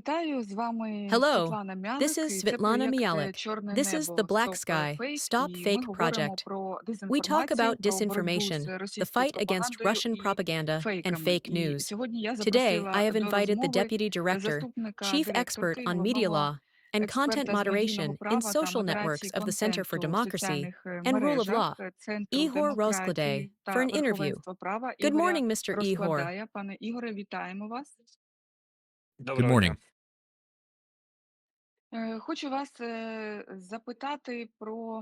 Hello, this is І це Svitlana проєкт Mialyk. Чорне This is the небо Black Стоп Sky Фейк. Stop І ми Fake говоримо Project. про We talk дезінформацію, about про боротьбу disinformation, з the російською fight against пропагандою Russian і propaganda and фейками. fake І news. сьогодні я Today, I запросила have до invited the розмови Deputy Director, заступника Chief Expert директорки, on Media головного Law and Content експерта з медійного Moderation in права та social модерації networks of the Center for контенту в Democracy соціальних and Rule of мережах Law, Центру Ihor Rozkladay, демократії for та an interview. верховенства права Good Ігоря morning, Mr. Ihor. Розкладая. Пане Ігоре, вітаємо вас. Good Доброго дня. morning. Хочу вас запитати про,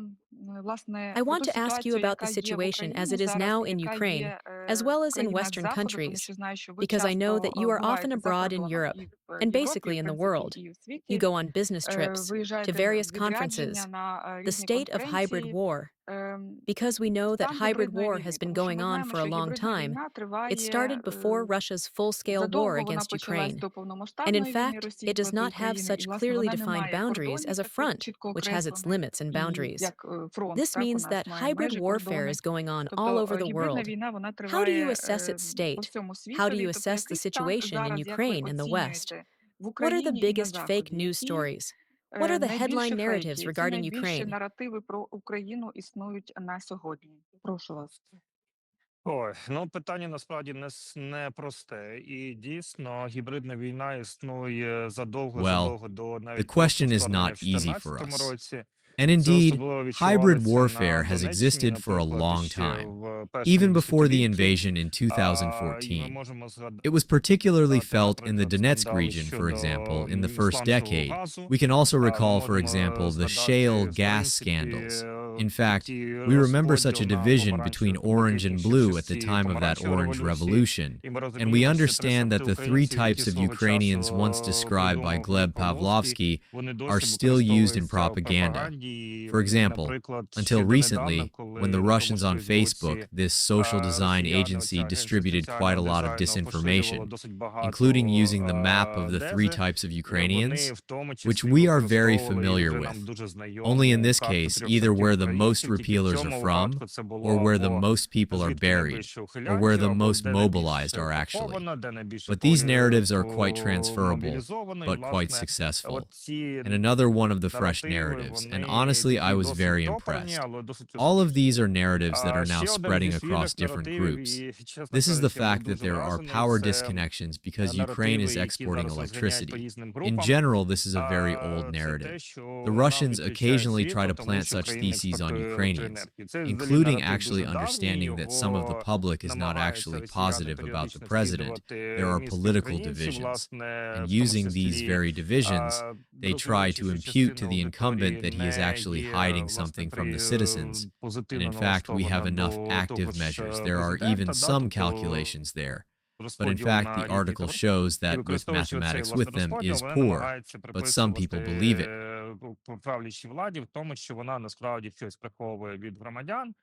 власне, I про want ту to ask you ситуацію, about яка the є в situation as Україні it is зараз now і in яка Ukraine, є as well в as in країнах Western Заходу, тому countries, що знаю, що ви because I know часто that you are often буваєте за abroad in кордоном Europe і в and Європі, basically в in the принципі, world. і у You світі. go on business trips to Виїжджаєте various в відрядження conferences. на The різні state of hybrid конференції. war, Ем, because we know that Стан hybrid гібридної war has війни, been тому що going ми on знаємо, for a що long гібридна time. війна It триває started before Russia's full-scale war задовго вона against почалась Ukraine. до And in повномасштабної війни fact, it Росії does проти not have України, і, such власне, clearly вона не defined має boundaries кордонів as a таких front, чітко which has its окреслених, limits and і boundaries. як фронт, This так, у means нас that має hybrid межі, warfare кордони. is going on all Тобто over the гібридна world. війна, вона How do you триває assess its по state? всьому How do you світові. Тобто assess the який стан situation in зараз, як ви Ukraine and the West? оцінюєте в What are the Україні і на biggest fake Заході? news Які stories? What are the headline найбільші narratives фейки, які regarding найбільші Ukraine? наративи про Україну існують на сьогодні? Прошу вас. Ой, питання насправді не просте. І дійсно, гібридна війна існує Well, задовго до the навіть просто question is вторгнення not в easy for 2014 us. році. And Це indeed, особливо hybrid відчувалося на warfare has Донеччині, existed for a наприклад, long ще time. в першому Even before the десятилітті. invasion in І ми 2014. можемо It was particularly згадати, felt in the наприклад, Donetsk скандал region, for щодо example, in the first сланцевого decade. газу. We can also Ми recall, for можемо example, the згадати, shale в gas принципі, scandals. In fact, ті we remember such a розподіл на division помаранчевих between та orange and блакитних ще в blue at the часі time of that помаранчевої orange революції. revolution. І ми And we розуміємо, що understand that the three українців, types які of свого Ukrainians часу once described by придумав Gleb Павловський, Pavlovsky вони are досі still used in використовуються в propaganda. пропаганді. For example, Наприклад, until ще донедавна, recently, коли when the на Russians on тому ж Фейсбуці Facebook, this social design росіяни, agency, оця агенція distributed quite a соціального lot of дизайну поширювало disinformation, досить багато including using the map of the three тези. types of Вони Ukrainians, в тому which числі we are very використовували familiar вже with. нам дуже Only in знайому this карту case, 300 either where the most українців, тільки в repealers are цьому from, випадку це було or where the або most people are звідки buried, найближче or ухилянтів, where the або most де mobilized найбільше are actually. окуповано, де найбільше But these narratives are quite transferable, мобілізовано. І, but quite власне, successful. оці And another one of the fresh наративи, narratives, and вони honestly, I такі was досить very допрані, impressed. але досить All of успішні. these are narratives that are now Ще один spreading зі across свіжих different наративів, groups. і, чесно This is the кажучи, я fact був that дуже there are вражений. power Це disconnections because Ukraine наративи, is які exporting зараз розганяють по electricity. різним In групам. general, this is a very old Це те, narrative. що The нам Russians відключають occasionally try світло, to тому plant що such Україна theses on експортує Ukrainians, електроенергію. Це взагалі including наратив actually дуже давній, understanding that some of the його public is not намагаються actually росіяни positive about the періодично president. скидувати There are мізки political українців, divisions. власне, And в тому using these числі very divisions, they try розуміючи, to що impute to частина the incumbent аудиторії that he is не actually є, hiding власне, something from the citizens. And позитивно in fact, we have налаштована enough до active того ж measures. There are even президента, some тобто calculations there. But in розподіл fact, на the різні article товари. shows І that with використовуючи оцей, mathematics власне, with them розподіл, is вони poor, намагаються but some people believe it. правлячій владі в тому, що вона насправді щось приховує від громадян,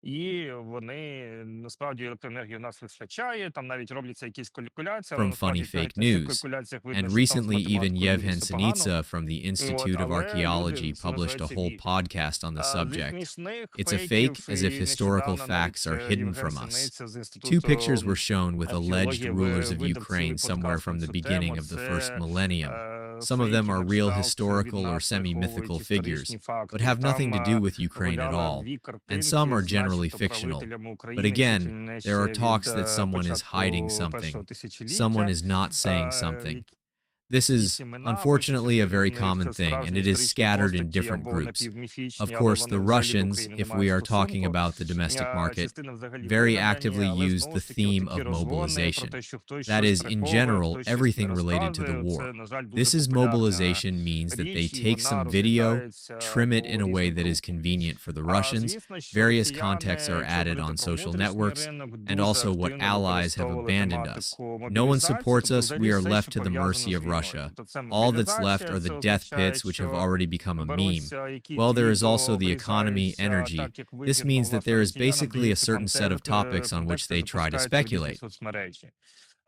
і вони насправді електроенергії у нас вистачає, там навіть робляться якісь калькуляції, але From насправді funny fake навіть на цих news. калькуляціях видно, And що там з recently, even математикою Yevhen дуже все погано. Sinitsa from the Institute of Але Archaeology люди published a називають whole вік. podcast on the Зі subject. смішних It's a фейків, fake as і if historical нещодавно facts are навіть hidden Євген from us. Синиця з Two Інституту pictures were shown with alleged археології rulers of видав цілий Ukraine somewhere подкаст from на the цю beginning тему. of the first Це millennium. Some of them фейки are на real кшталт, що від historical or нас semi-mythical приховують figures, історичні but факти. have nothing to Там do with Ukraine at видали all. дві And картинки some are з generally начебто fictional. правителями But України, чуть ли again, не there ще are від talks that someone is hiding початку something. першого Someone тисячоліття. is not saying something. This is, Якісь імена unfortunately, a пишуть, very серед них common thing, and справжні it is історичні scattered in постаті different або groups. напівміфічні, Of але course, вони the взагалі до Russians, України не if we мають are talking стосунку. about the domestic market, Частина взагалі very вигадані, actively але use знову the ж таки theme отакі of розгони про mobilization. те, що хтось That щось is, in приховує, general, хтось щось не everything related to the розказує. war. Це, на жаль, This дуже is популярна mobilization means that they річ, і take вона some video, розглядається trim it по in a way різним that is групам. convenient for the Russians. Звісно, що Various росіяни, contexts are якщо added говорити on про social внутрішній networks, ринок, and дуже also what активно allies have використовували abandoned us. тематику No one мобілізації, supports тобто us, взагалі we are все, left що to the пов'язано mercy з of війною. Russia. Тобто це All that's left мобілізація, are це the death означає, pits, which have що already become a meme. беруться якісь Well, there is відео, also the economy, вирізаються energy. так, як This вигідно, means that власне, there is росіянам basically a дається certain set of контент, topics on which контексти they try to запускаються в різні speculate. соцмережі.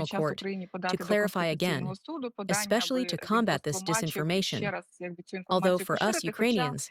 international час court Україні to подати до clarify Конституційного again, суду подання, especially аби to він combat this розтлумачив і ще disinformation. раз якби цю Although інформацію for us поширити. Хоча Ukrainians,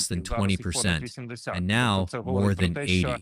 than зараз їх понад 20%, 80. and Тобто now це more говорить про than те, що 80.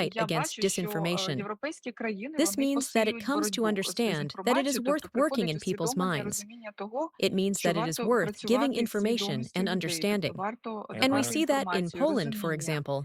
fight я against бачу, що disinformation. європейські країни, This вони means that it посилюють comes to боротьбу з understand that it is дезінформацією, worth тобто working приходить in people's усвідомлення, minds. розуміння того, It means що that it is варто worth giving працювати з information свідомістю and людей, тобто understanding. варто And we давати see that in інформацію, Poland, for розуміння. example.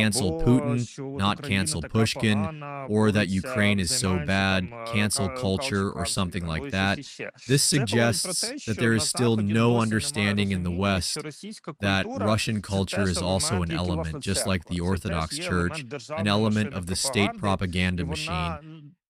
cancel або Putin, що от not Україна cancel така Pushkin, погана, or that бориться, Ukraine is so займається bad, там cancel culture, or каучукавлення something like або щось that. іще. This Це говорить про suggests те, that що there на is still Заході no досі немає understanding in the розуміння, що West російська that культура Russian це culture теж is also елемент, an як і element, власне just like церква. the Це теж Orthodox є Church, елемент an державної element машини of the state пропаганди, і propaganda machine. вона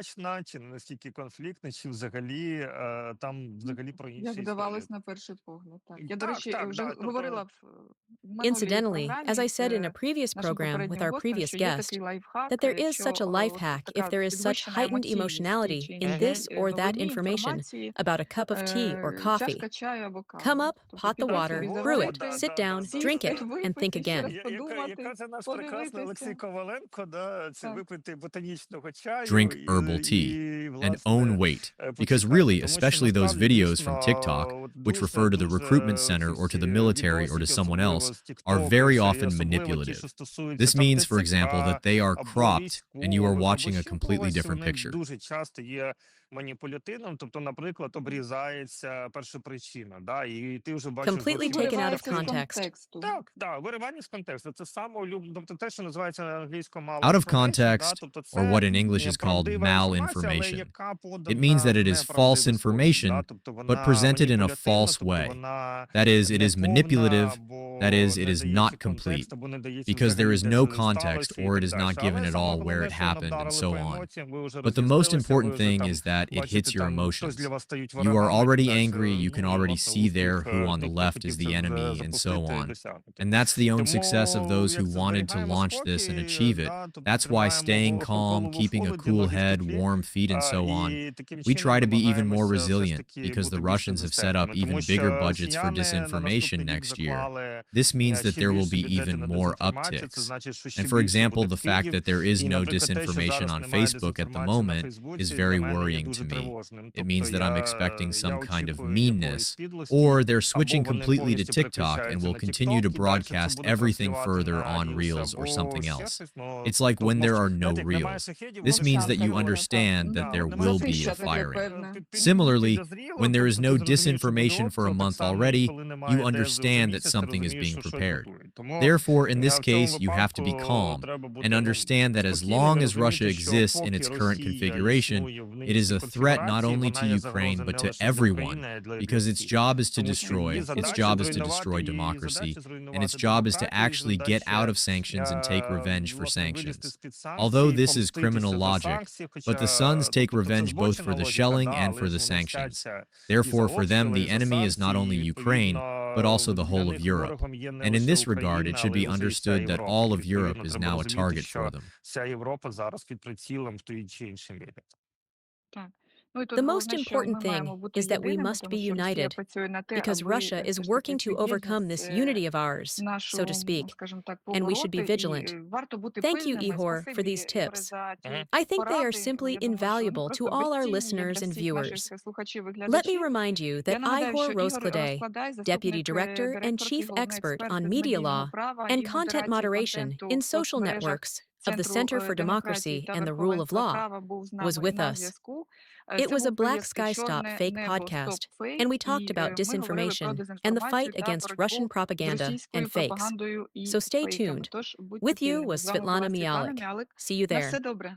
однозначна, чи не настільки конфліктна, чи взагалі там взагалі про іншу Як історію. здавалось на перший погляд, так. Я, до Так, речі, так, вже да. говорила Тобто, в минулій Incidentally, as I програмі з said in a previous нашим program with попереднім our гостем, previous що є guest, такий лайфхак, that there is якщо such a life от hack if така there is such підвищена heightened емоційність в тій emotionality чи in іншій this or that новині, information information інформації, about a cup of tea or coffee. чашка чаю або Come кава. up, Тобто pot the піти water, собі brew it, заварити, sit down, drink сісти, it, and think випити, ще раз again. подумати, Яка це наш прекрасний Олексій подивитися. Коваленко, да, це Так. випити ботанічного чаю Drink herbal tea, and own власне, weight. Because почекати. really, Тому що especially those насправді videos дійсно from TikTok, which дуже, refer to the recruitment дуже center or to ці the military or to відосики, someone else, особливо з are TikTok, very і often особливо ті, manipulative. що стосуються This там means, for example, ТЦК that they are або cropped and you are військових, або watching a ще completely когось, і different вони picture. дуже часто є маніпулятивним. Тобто, наприклад, обрізається першопричина, да, і ти вже бачиш Completely зовсім taken out of Виривається з context. контексту. так, да, виривання з контексту. Це саме тобто те, що називається англійською Out of malinformation, да, context, тобто or what це in English is called правдива інформація, але malinformation. яка It means that подана it в is false неправдивий спосіб, да, information, тобто but вона presented in a маніпулятивна, false тобто way. вона That is, it is неповна manipulative, або that is, it не is дається not complete, контекст, або не дається because there взагалі is те, no що context сталося, і or it так is далі. not given Але at саме all where головне, it що happened and вдарили so по on. емоціям, ви вже But the most розізлилися, ви important вже thing там is that it бачите, hits your там хтось emotions. для вас стають You are ворогами, already кудись, angry, you can already власне, see there успіх, who on the тих, хто left хотів is це the вже enemy, and so запустити і on. досягнути. And that's the own success of Тому, those who як wanted to зберігаємо launch this and спокій, achieve it. да, тобто That's why тримаємо staying calm, голову в keeping a холоді, cool ноги в head, теплі, warm feet, and so on. і таким We чином try to be even more намагаємося все ж resilient таки because бути the більш Russians have set up консистентними. even Тому bigger що budgets for росіяни на disinformation наступний рік next year. заклали This means that ще there will більше be бюджету even на more дезінформацію. Це upticks. значить, що ще And for більше example, буде the fact вкидів. that there is І, no наприклад, те, що disinformation зараз on немає Facebook at the дезінформації на moment is Фейсбуці, для very мене є worrying дуже to me. тривожним. It Тобто means that I'm expecting я some kind of очікую якоїсь meanness. підлості, Or they're або switching вони completely to повністю TikTok and переключаються will на continue to TikTok, і далі це broadcast буде everything транслювати further на on Reels Reels or або something ще else. щось. Ну, It's like when тобто, there are no знаєте, як немає Reels. шахедів, This вони means that Мовчанка you доля, так. understand that Да, there от немає will be Затища a таке firing. певне. Similarly, when there is no ти зрозумієш, що буде disinformation for a обстріл, так month само, already, коли you немає де за understand that місяць, ти something is розумієш, being що щось prepared. готують. Тому Therefore, in this в цьому case, you have to be випадку calm треба бути, and ну, understand that as спокійним long і as Russia розуміти, що exists in поки its current Росія configuration, існує в it is нинішній a threat not конфігурації, only to вона є Ukraine загроза but не to лише для everyone, України, а й для because its всіх. job is to Тому що destroy, її its задача job is to зруйнувати, destroy її democracy, задача and зруйнувати its job is to демократію, actually її get out задача, of sanctions and take revenge for власне, вилізти sanctions. з-під Although санкцій, this is criminal помститися за logic, санкції, but the хоча, Suns take тобто, це revenge both for збочена the логіка, shelling да, and але for ж the вони sanctions. мстяться і за Therefore, for them, обстріли, і the за enemy is not санкції, only і, Ukraine, but відповідно, also the whole для of них Europe. ворогом є не And in лише this regard, Україна, it should але be й уже і вся understood that Європа. all І, of Europe відповідно, is треба now a розуміти, target for що them. вся Європа зараз під прицілом в тій чи іншій мірі. Так. Ну і тут The most головне, що important ми маємо thing бути is that we єдиними, must тому be що Росія united, працює на те, because аби Russia is все ж таки working цю to overcome єдність this unity of ours, so нашу, to speak, скажімо так, and we should be побороти. І vigilant. варто бути Thank you, пильними. Ihor, for Спасибі, these Ігоре, tips. за ті I think they are поради. simply Я думаю, що вони invaluable просто to all our безцінні listeners для and всіх viewers. наших слухачів і Let me глядачів. remind you Я that нагадаю, Ihor що Ігор Rozkladay, Розкладай, Deputy заступник Director and директорки, Chief головний Expert експерт on з media медійного law права and і content модерації moderation контенту in в social соцмережах networks of the Центру Center for демократії Democracy та and the Rule of верховенства Law, права був з was нами with на us. зв'язку. It Це was a був Black проєкт Sky Stop «Чорне fake небо. podcast, Стоп фейк», and we talked і about ми говорили про disinformation and the дезінформацію fight та against Russian боротьбу з propaganda and російською fakes. пропагандою і So stay фейками. tuned. Тож будьте With you пильними. was З вами була Svitlana Світлана Mialyk. Мялик. See you На there. все добре.